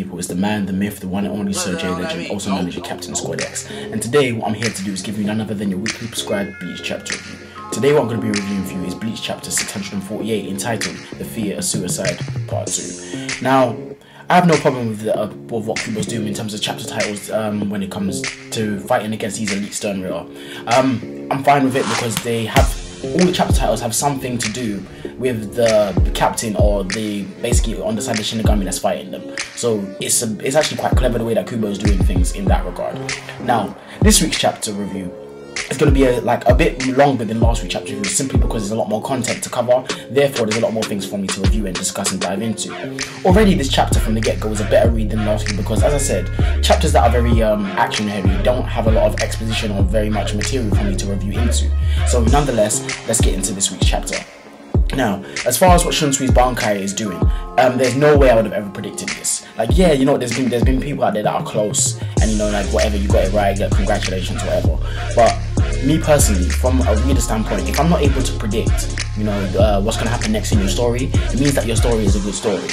people. It's the man, the myth, the one and only Sir J Legend, also known as your Captain Squad X. And today, what I'm here to do is give you none other than your weekly prescribed Bleach chapter review. Today, what I'm going to be reviewing for you is Bleach chapter 648, entitled The Fear of Suicide Part 2. Now, I have no problem with what Kubo's doing in terms of chapter titles when it comes to fighting against these elite stern rail. I'm fine with it because they have all the chapter titles have something to do with the captain or the basically on the side of the Shinigami that's fighting them. So it's actually quite clever the way that Kubo is doing things in that regard. Now, this week's chapter review is going to be a bit longer than last week's chapter review, simply because there's a lot more content to cover. Therefore, there's a lot more things for me to review and discuss and dive into. Already, this chapter from the get-go was a better read than last week because, as I said, chapters that are very action-heavy don't have a lot of exposition or very much material for me to review into. So, nonetheless, let's get into this week's chapter. Now, as far as what Shunsui's Bankai is doing, there's no way I would have ever predicted this. Like, yeah, you know, there's been people out there that are close, and you know, like whatever, you got it right, congratulations, whatever. But me personally, from a reader standpoint, if I'm not able to predict, you know, what's gonna happen next in your story, it means that your story is a good story.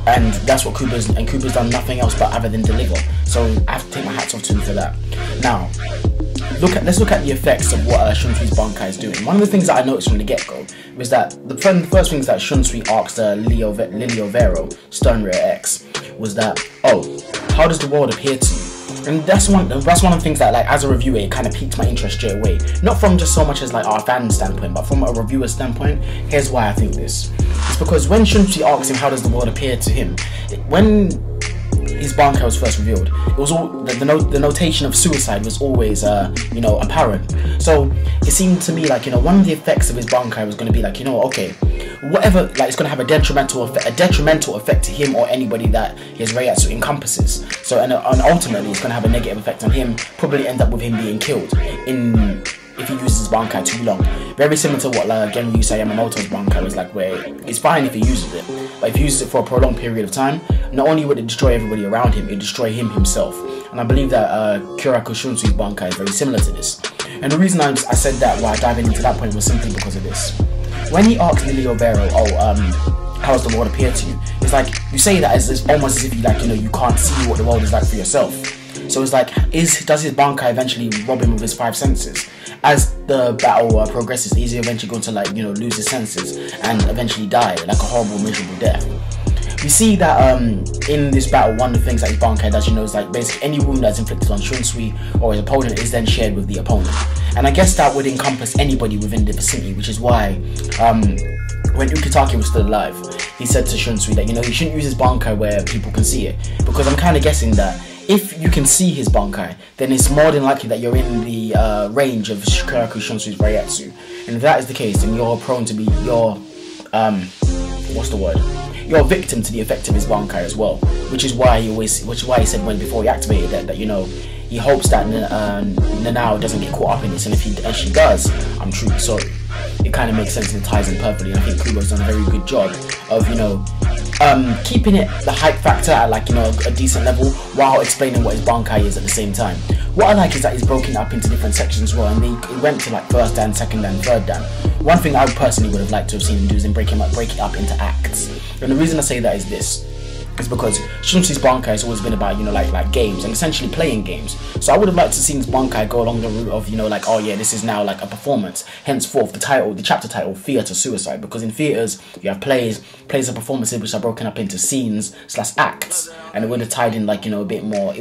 And that's what Kubo's done nothing else but other than deliver. So I have to take my hats off to him for that. Now, let's look at the effects of what Shunsui's Bankai is doing. One of the things that I noticed from the get-go was that the first things that Shunsui asked Liliovero, Stern Rear X, was that, oh, how does the world appear to you? And that's one of the things that, like, as a reviewer, it kind of piqued my interest straight away. Not from just so much as like our fan standpoint, but from a reviewer standpoint. Here's why I think this. It's because when Shunsui asks him how does the world appear to him, when his Bankai was first revealed, it was all the notation of suicide was always you know, apparent. So it seemed to me like, you know, one of the effects of his Bankai was going to be like, you know, okay, whatever, like, it's going to have a detrimental effect to him or anybody that his Reiatsu encompasses. So and ultimately it's going to have a negative effect on him, probably end up with him being killed if he uses his Bankai too long. Very similar to what Genryu Yamamoto's Bankai was like, where it's fine if he uses it, but if he uses it for a prolonged period of time, not only would it destroy everybody around him, it would destroy him himself. And I believe that Kyoraku Shunsui's Bankai is very similar to this. And the reason I said that while diving into that point was simply because of this. When he asks Liliovero, oh, how does the world appear to you? It's like, you say that as almost as if you can't see what the world is like for yourself. So it's like, does his Bankai eventually rob him of his five senses? As the battle progresses, is he eventually going to, like, you know, lose his senses and eventually die like a horrible, miserable death? We see that in this battle, one of the things that his Bankai does, you know, is like basically any wound that's inflicted on Shunsui or his opponent is then shared with the opponent. And I guess that would encompass anybody within the vicinity, which is why when Ukitake was still alive, he said to Shunsui that, you know, he shouldn't use his Bankai where people can see it, because I'm kind of guessing that if you can see his Bankai, then it's more than likely that you're in the range of Kyoraku Shunsui's Reiatsu. And if that is the case, then you're prone to be you're a victim to the effect of his Bankai as well. Which is why he said before he activated that you know, he hopes that Nanao doesn't get caught up in this, and if she does, I'm truly sorry. It kind of makes sense and it ties in perfectly, and I think Kubo's done a very good job of, you know, keeping the hype factor at, like, you know, a decent level while explaining what his Bankai is at the same time. What I like is that he's broken it up into different sections as well, and he went to like first dan, second dan, third dan. One thing I personally would have liked to have seen him do is break it up into acts. And the reason I say that is this. Is because Shunsui's Bankai has always been about, you know, like games and essentially playing games. So I would have liked to see his Bankai go along the route of, you know, like, oh yeah, this is now like a performance. Henceforth, the chapter title, Theatre Suicide, because in theatres you have plays and performances which are broken up into scenes / acts, and it would have tied in, like, you know, a bit more.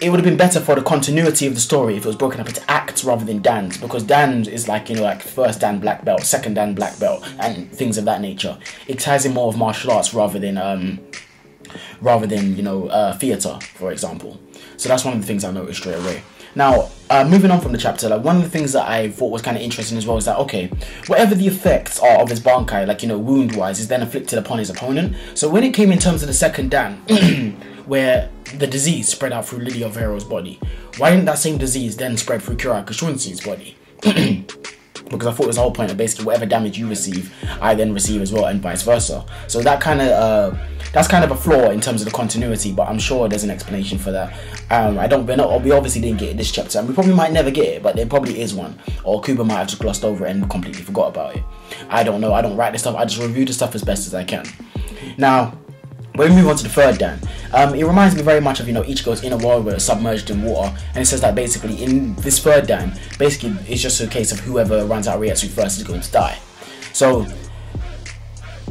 It would have been better for the continuity of the story if it was broken up into acts rather than dans, because dans is like, you know, like first dan black belt, second dan black belt, and things of that nature. It ties in more of martial arts rather than you know, theatre, for example. So that's one of the things I noticed straight away. Now, moving on from the chapter, like, one of the things that I thought was kind of interesting as well is that, okay, whatever the effects are of his Bankai, like, you know, wound-wise, is then inflicted upon his opponent. So when it came in terms of the second dan, where the disease spread out through Liliovero's body, why didn't that same disease then spread through Kyoraku Shunsui's body? Because I thought it was the whole point of basically whatever damage you receive, I then receive as well, and vice versa. So that kind of that's kind of a flaw in terms of the continuity, but I'm sure there's an explanation for that. We obviously didn't get it this chapter, and we probably might never get it, but there probably is one, or Kubo might have just glossed over it and completely forgot about it. I don't know. I don't write this stuff. I just review the stuff as best as I can. Now, When we move on to the third Dan, it reminds me very much of, Ichigo's inner world where it's submerged in water, and it says that basically in this third Dan, basically it's just a case of whoever runs out of Reiatsu first is going to die. So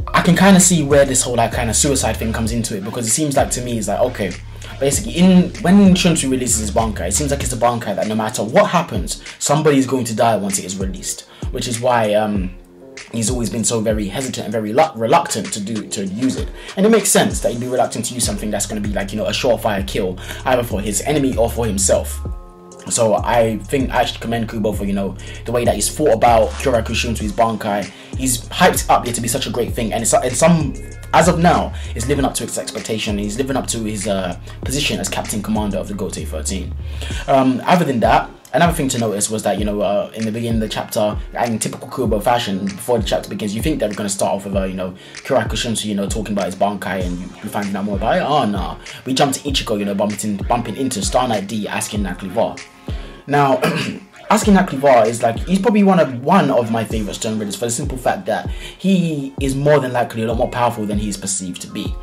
I can kind of see where this whole kind of suicide thing comes into it, because it seems like to me it's like, okay, basically when Shunsu releases his Bankai, it seems like it's a Bankai that no matter what happens, somebody is going to die once it is released, which is why he's always been so very hesitant and very reluctant to use it. And it makes sense that he'd be reluctant to use something that's going to be like, a surefire kill, either for his enemy or for himself. So I think I should commend Kubo for, the way that he's thought about Kyoraku Shunsui's Bankai. He's hyped up it to be such a great thing, and as of now, it's living up to its expectation. He's living up to his position as Captain Commander of the Gotei 13. Other than that, another thing to notice was that, in the beginning of the chapter, in typical Kubo fashion, before the chapter begins, you think they're going to start off with, Kyoraku Shunsui, talking about his Bankai, and you finding out more about it. Oh, nah. We jump to Ichigo, bumping into Star Knight D, asking Naklivar. Now, asking Naklivar is like, he's probably one of my favourite Stone Ridders, for the simple fact that he is more than likely a lot more powerful than he's perceived to be.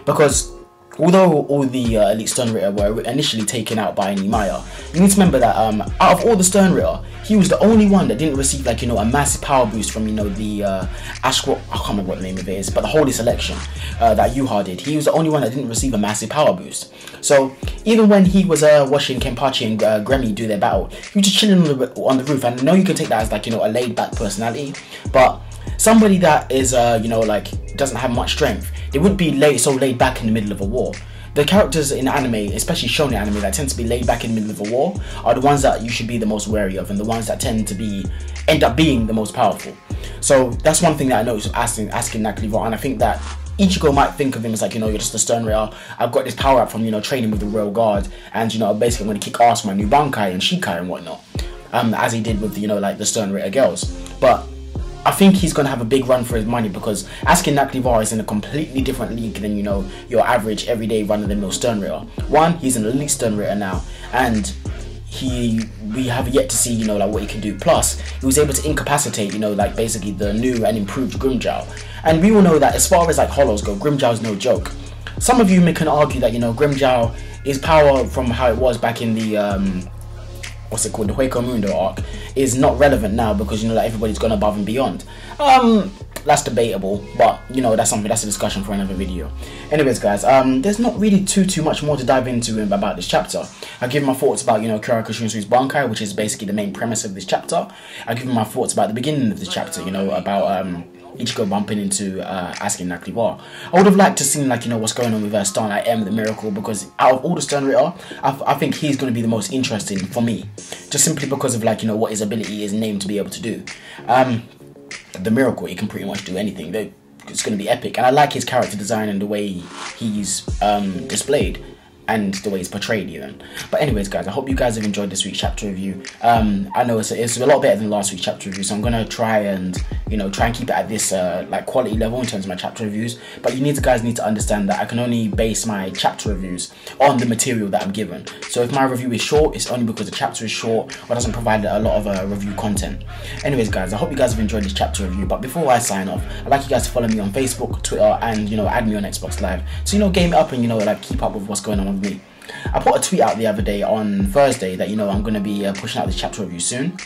Because although all the Elite Stone Ritter were initially taken out by Nimaya, you need to remember that out of all the Stone Ritter, he was the only one that didn't receive like, a massive power boost from, the Ashcroft, I can't remember what the name of it is, but the Holy Selection that Yuha did. He was the only one that didn't receive a massive power boost. So even when he was watching Kenpachi and Gremmy do their battle, he was just chilling on the roof. And I know you can take that as like, a laid back personality, but somebody that is, like doesn't have much strength, they wouldn't be so laid back in the middle of a war. The characters in anime, especially shonen anime, that tend to be laid back in the middle of a war are the ones that you should be the most wary of, and the ones that tend to end up being the most powerful. So that's one thing that I noticed asking Naklivar, and I think that Ichigo might think of him as like, you're just a Stone Ritter. I've got this power up from, training with the Royal Guard, and, basically I'm going to kick ass my new Bankai and Shikai and whatnot. As he did with, like the Stone Ritter girls. But I think he's going to have a big run for his money, because asking Naklivar is in a completely different league than, your average everyday run-of-the-mill Stone Ritter. One, he's an elite Stone Ritter now, and we have yet to see, like what he can do. Plus, he was able to incapacitate, like basically the new and improved Grimmjow. And we all know that as far as like hollows go, Grimmjow's no joke. Some of you can argue that, Grimmjow is power from how it was back in the what's it called, the Hueco Mundo arc, is not relevant now, because like everybody's gone above and beyond. That's debatable, but that's a discussion for another video. Anyways guys, there's not really too much more to dive into about this chapter. I give my thoughts about Kyoraku Shunsui's Bankai, which is basically the main premise of this chapter. I give my thoughts about the beginning of this chapter, about Ichigo bumping into asking Naklivar. I would have liked to see like what's going on with Star Knight M, the Miracle, because out of all the Stone Ritter, I think he's going to be the most interesting for me, just simply because of like what his ability is named to be able to do. The Miracle, he can pretty much do anything. It's going to be epic, and I like his character design and the way he's displayed, and the way it's portrayed even. But anyways guys, I hope you guys have enjoyed this week's chapter review. I know it's a lot better than last week's chapter review, so I'm gonna try and keep it at this like quality level in terms of my chapter reviews. But you guys need to understand that I can only base my chapter reviews on the material that I'm given. So if my review is short, it's only because the chapter is short or doesn't provide a lot of review content. Anyways guys, I hope you guys have enjoyed this chapter review. But before I sign off, I'd like you guys to follow me on Facebook, Twitter, and add me on Xbox Live, so game it up and like keep up with what's going on with me. I put a tweet out the other day on Thursday that I'm going to be pushing out this chapter review soon.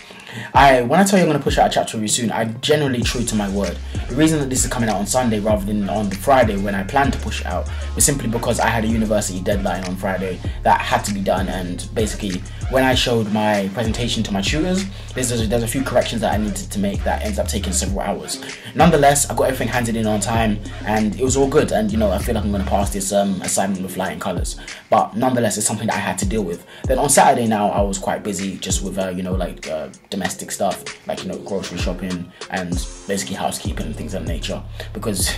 When I tell you I'm going to push out a chapter review soon, I'm generally true to my word. The reason that this is coming out on Sunday rather than on the Friday when I planned to push it out was simply because I had a university deadline on Friday that had to be done, and basically when I showed my presentation to my tutors, there's a few corrections that I needed to make that ends up taking several hours. Nonetheless, I got everything handed in on time and it was all good, and I feel like I'm going to pass this assignment with flying colours. But nonetheless, it's something that I had to deal with. Then on Saturday now, I was quite busy just with domestic stuff, like grocery shopping and basically housekeeping and things of that nature, because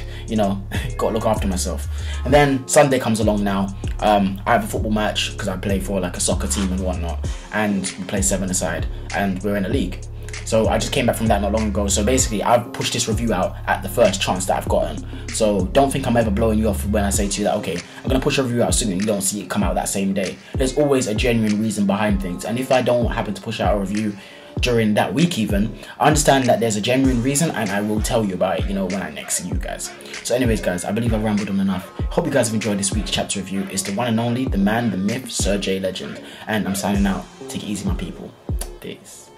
gotta look after myself. And then Sunday comes along now. I have a football match because I play for like a soccer team and whatnot, and we play 7-a-side and we're in a league. So I just came back from that not long ago. So basically I've pushed this review out at the first chance that I've gotten. So don't think I'm ever blowing you off when I say to you that, okay, I'm going to push a review out soon and you don't see it come out that same day. There's always a genuine reason behind things. And if I don't happen to push out a review, during that week even, I understand that there's a genuine reason, and I will tell you about it, you know, when I next see you guys. So anyways guys, I believe I've rambled on enough. Hope you guys have enjoyed this week's chapter review. It's the one and only, the man, the myth, Sir J Legend, and I'm signing out. Take it easy my people. Peace.